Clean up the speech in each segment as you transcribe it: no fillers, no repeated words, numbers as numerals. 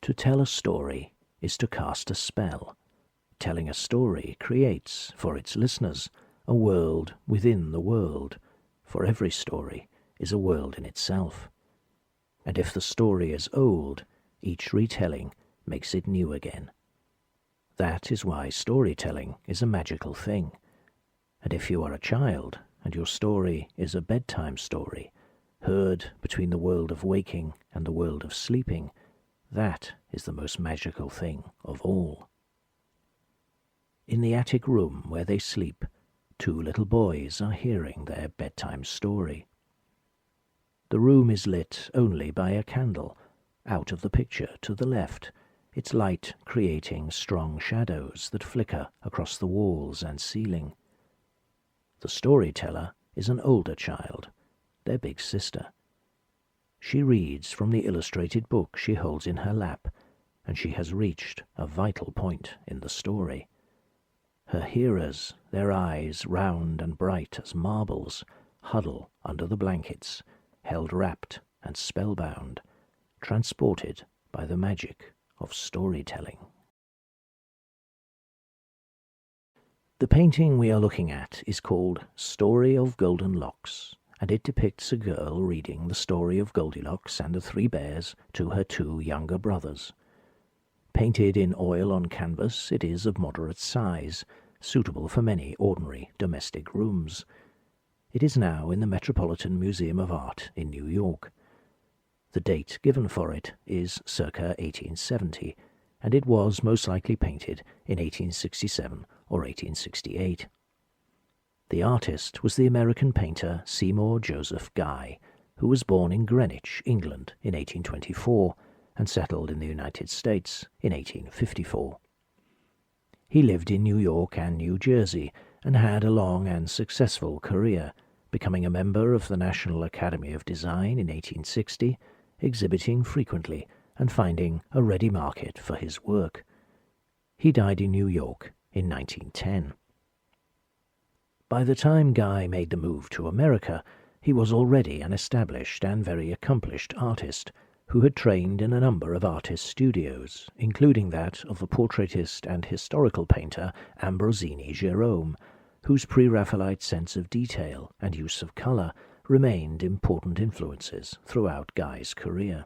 To tell a story is to cast a spell. Telling a story creates, for its listeners, a world within the world, for every story is a world in itself. And if the story is old, each retelling makes it new again. That is why storytelling is a magical thing. And if you are a child, and your story is a bedtime story, heard between the world of waking and the world of sleeping, that is the most magical thing of all. In the attic room where they sleep, two little boys are hearing their bedtime story. The room is lit only by a candle, out of the picture to the left, its light creating strong shadows that flicker across the walls and ceiling. The storyteller is an older child, their big sister. She reads from the illustrated book she holds in her lap, and she has reached a vital point in the story. Her hearers, their eyes round and bright as marbles, huddle under the blankets, held rapt and spellbound, transported by the magic of storytelling. The painting we are looking at is called Story of Golden Locks, and it depicts a girl reading the story of Goldilocks and the Three Bears to her two younger brothers. Painted in oil on canvas, it is of moderate size, suitable for many ordinary domestic rooms. It is now in the Metropolitan Museum of Art in New York. The date given for it is circa 1870, and it was most likely painted in 1867 or 1868. The artist was the American painter Seymour Joseph Guy, who was born in Greenwich, England in 1824 and settled in the United States in 1854. He lived in New York and New Jersey and had a long and successful career, becoming a member of the National Academy of Design in 1860, exhibiting frequently and finding a ready market for his work. He died in New York in 1910. By the time Guy made the move to America, he was already an established and very accomplished artist who had trained in a number of artist studios, including that of the portraitist and historical painter Ambrosini Gerome, whose Pre-Raphaelite sense of detail and use of color remained important influences throughout Guy's career.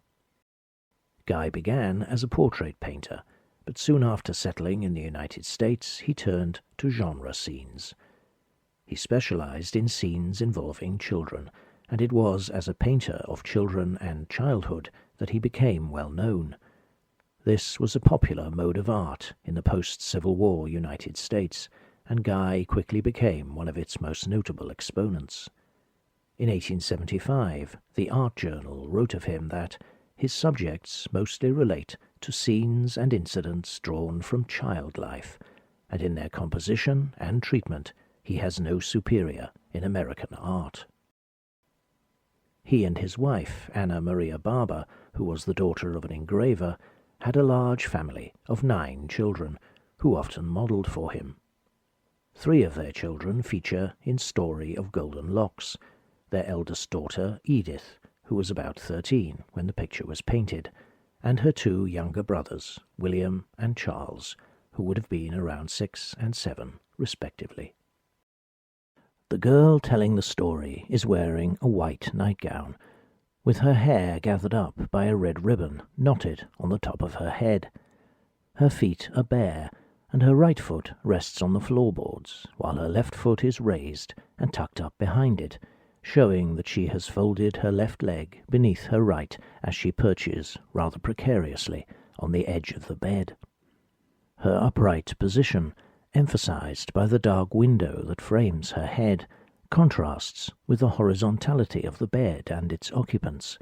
Guy began as a portrait painter, but soon after settling in the United States, he turned to genre scenes. He specialized in scenes involving children, and it was as a painter of children and childhood that he became well known. This was a popular mode of art in the post-Civil War United States, and Guy quickly became one of its most notable exponents. In 1875, the Art Journal wrote of him that his subjects mostly relate to scenes and incidents drawn from child life, and in their composition and treatment he has no superior in American art. He and his wife, Anna Maria Barber, who was the daughter of an engraver, had a large family of 9 children, who often modeled for him. 3 of their children feature in Story of Golden Locks, their eldest daughter, Edith, who was about 13 when the picture was painted, and her 2 younger brothers, William and Charles, who would have been around 6 and 7, respectively. The girl telling the story is wearing a white nightgown, with her hair gathered up by a red ribbon knotted on the top of her head. Her feet are bare, and her right foot rests on the floorboards, while her left foot is raised and tucked up behind it, showing that she has folded her left leg beneath her right as she perches rather precariously on the edge of the bed. Her upright position, emphasized by the dark window that frames her head, contrasts with the horizontality of the bed and its occupants,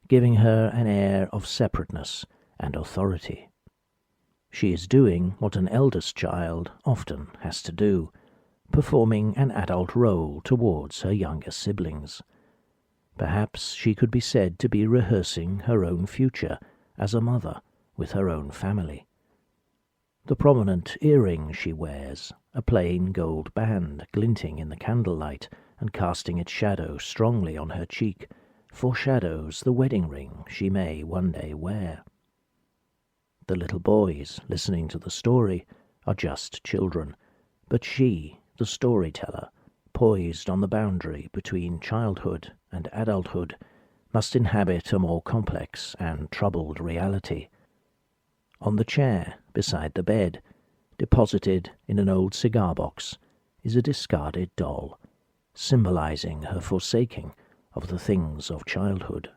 giving her an air of separateness and authority. She is doing what an eldest child often has to do, performing an adult role towards her younger siblings. Perhaps she could be said to be rehearsing her own future as a mother with her own family. The prominent earring she wears, a plain gold band glinting in the candlelight and casting its shadow strongly on her cheek, foreshadows the wedding ring she may one day wear. The little boys listening to the story are just children, but she, the storyteller, poised on the boundary between childhood and adulthood, must inhabit a more complex and troubled reality. On the chair beside the bed, deposited in an old cigar box, is a discarded doll, symbolizing her forsaking of the things of childhood.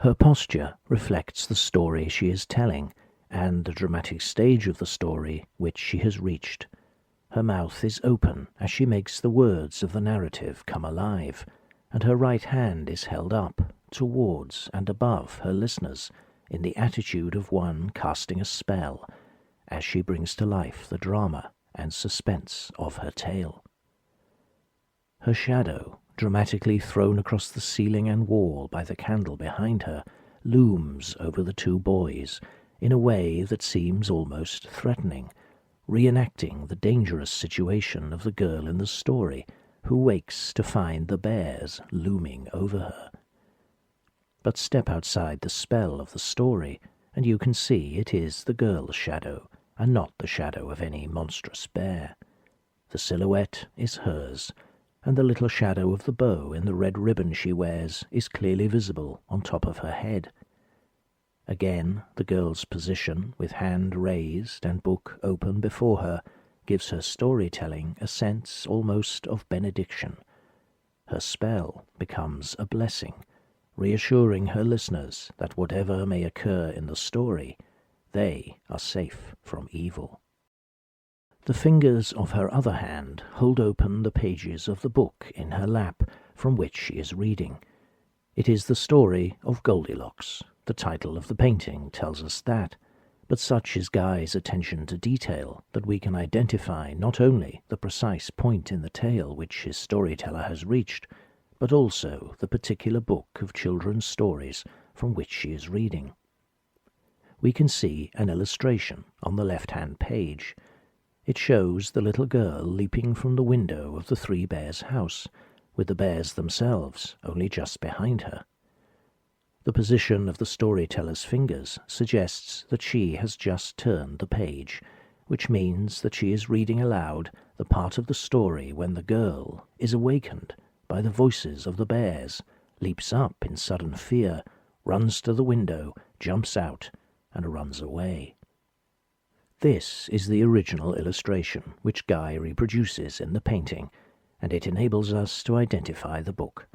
Her posture reflects the story she is telling and the dramatic stage of the story which she has reached. Her mouth is open as she makes the words of the narrative come alive, and her right hand is held up towards and above her listeners in the attitude of one casting a spell, as she brings to life the drama and suspense of her tale. Her shadow, dramatically thrown across the ceiling and wall by the candle behind her, looms over the two boys in a way that seems almost threatening, reenacting the dangerous situation of the girl in the story who wakes to find the bears looming over her. But step outside the spell of the story, and you can see it is the girl's shadow, and not the shadow of any monstrous bear. The silhouette is hers, and the little shadow of the bow in the red ribbon she wears is clearly visible on top of her head. Again, the girl's position, with hand raised and book open before her, gives her storytelling a sense almost of benediction. Her spell becomes a blessing, reassuring her listeners that whatever may occur in the story, they are safe from evil. The fingers of her other hand hold open the pages of the book in her lap from which she is reading. It is the story of Goldilocks. The title of the painting tells us that, but such is Guy's attention to detail that we can identify not only the precise point in the tale which his storyteller has reached, but also the particular book of children's stories from which she is reading. We can see an illustration on the left-hand page. It shows the little girl leaping from the window of the Three Bears' house, with the bears themselves only just behind her. The position of the storyteller's fingers suggests that she has just turned the page, which means that she is reading aloud the part of the story when the girl is awakened by the voices of the bears, leaps up in sudden fear, runs to the window, jumps out, and runs away. This is the original illustration which Guy reproduces in the painting, and it enables us to identify the book.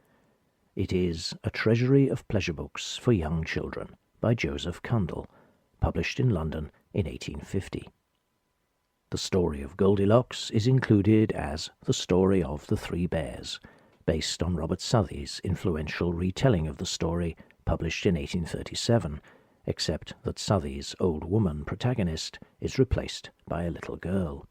It is A Treasury of Pleasure Books for Young Children by Joseph Cundall, published in London in 1850. The story of Goldilocks is included as The Story of the Three Bears, based on Robert Southey's influential retelling of the story, published in 1837, except that Southey's old woman protagonist is replaced by a little girl.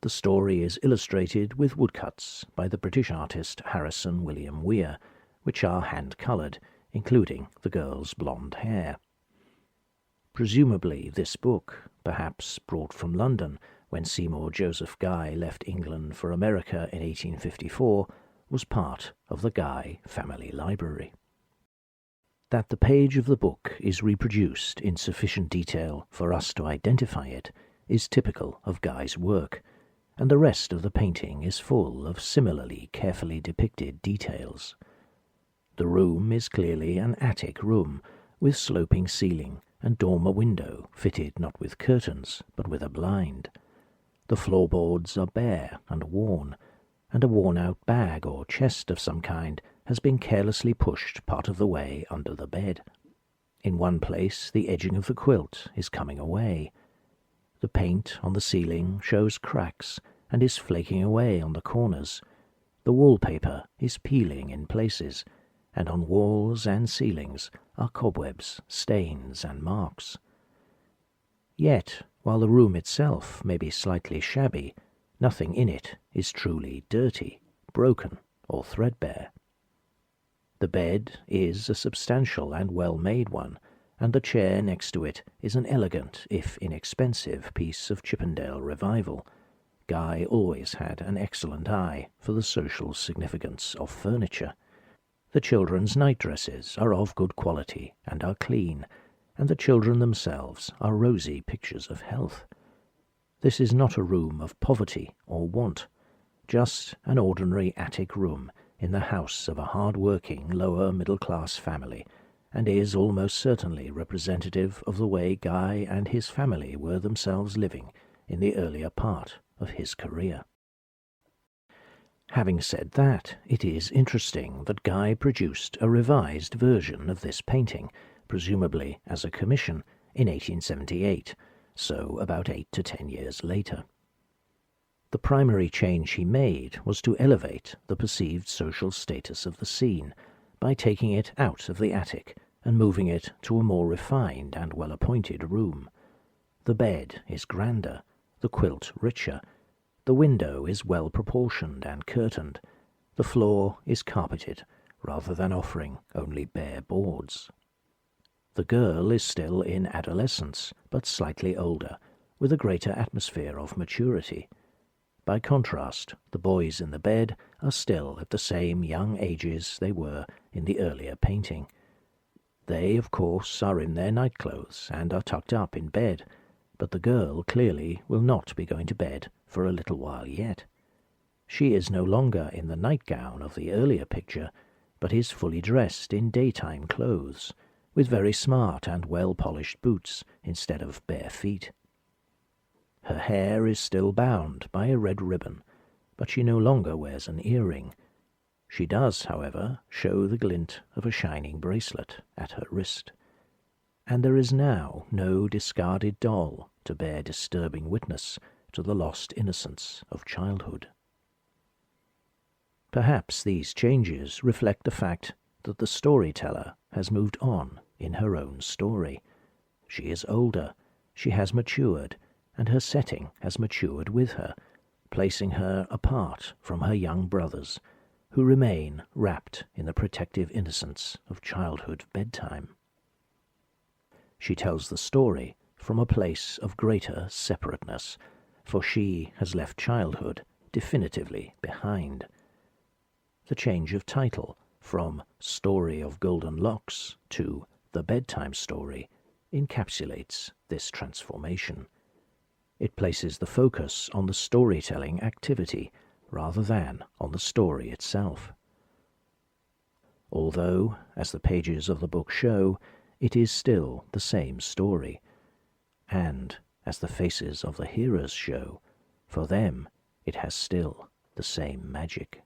The story is illustrated with woodcuts by the British artist Harrison William Weir, which are hand-coloured, including the girl's blonde hair. Presumably this book, perhaps brought from London when Seymour Joseph Guy left England for America in 1854, was part of the Guy family library. That the page of the book is reproduced in sufficient detail for us to identify it is typical of Guy's work, and the rest of the painting is full of similarly carefully depicted details. The room is clearly an attic room, with sloping ceiling and dormer window fitted not with curtains, but with a blind. The floorboards are bare and worn, and a worn-out bag or chest of some kind has been carelessly pushed part of the way under the bed. In one place the edging of the quilt is coming away. The paint on the ceiling shows cracks and is flaking away on the corners. The wallpaper is peeling in places, and on walls and ceilings are cobwebs, stains, and marks. Yet, while the room itself may be slightly shabby, nothing in it is truly dirty, broken, or threadbare. The bed is a substantial and well-made one, and the chair next to it is an elegant, if inexpensive, piece of Chippendale revival. Guy always had an excellent eye for the social significance of furniture. The children's night-dresses are of good quality and are clean, and the children themselves are rosy pictures of health. This is not a room of poverty or want, just an ordinary attic room in the house of a hard-working lower middle-class family, and is almost certainly representative of the way Guy and his family were themselves living in the earlier part of his career. Having said that, it is interesting that Guy produced a revised version of this painting, presumably as a commission, in 1878, so about 8 to 10 years later. The primary change he made was to elevate the perceived social status of the scene by taking it out of the attic and moving it to a more refined and well-appointed room. The bed is grander, the quilt richer, the window is well proportioned and curtained, the floor is carpeted rather than offering only bare boards. The girl is still in adolescence, but slightly older, with a greater atmosphere of maturity. By contrast, the boys in the bed are still at the same young ages they were in the earlier painting. They, of course, are in their nightclothes and are tucked up in bed, but the girl clearly will not be going to bed for a little while yet. She is no longer in the nightgown of the earlier picture, but is fully dressed in daytime clothes, with very smart and well-polished boots instead of bare feet. Her hair is still bound by a red ribbon, but she no longer wears an earring. She does, however, show the glint of a shining bracelet at her wrist, and there is now no discarded doll to bear disturbing witness to the lost innocence of childhood. Perhaps these changes reflect the fact that the storyteller has moved on in her own story. She is older, she has matured, and her setting has matured with her, placing her apart from her young brothers, who remain wrapped in the protective innocence of childhood bedtime. She tells the story from a place of greater separateness, for she has left childhood definitively behind. The change of title from Story of Golden Locks to The Bedtime Story encapsulates this transformation. It places the focus on the storytelling activity rather than on the story itself. Although, as the pages of the book show, it is still the same story, and, as the faces of the hearers show, for them it has still the same magic.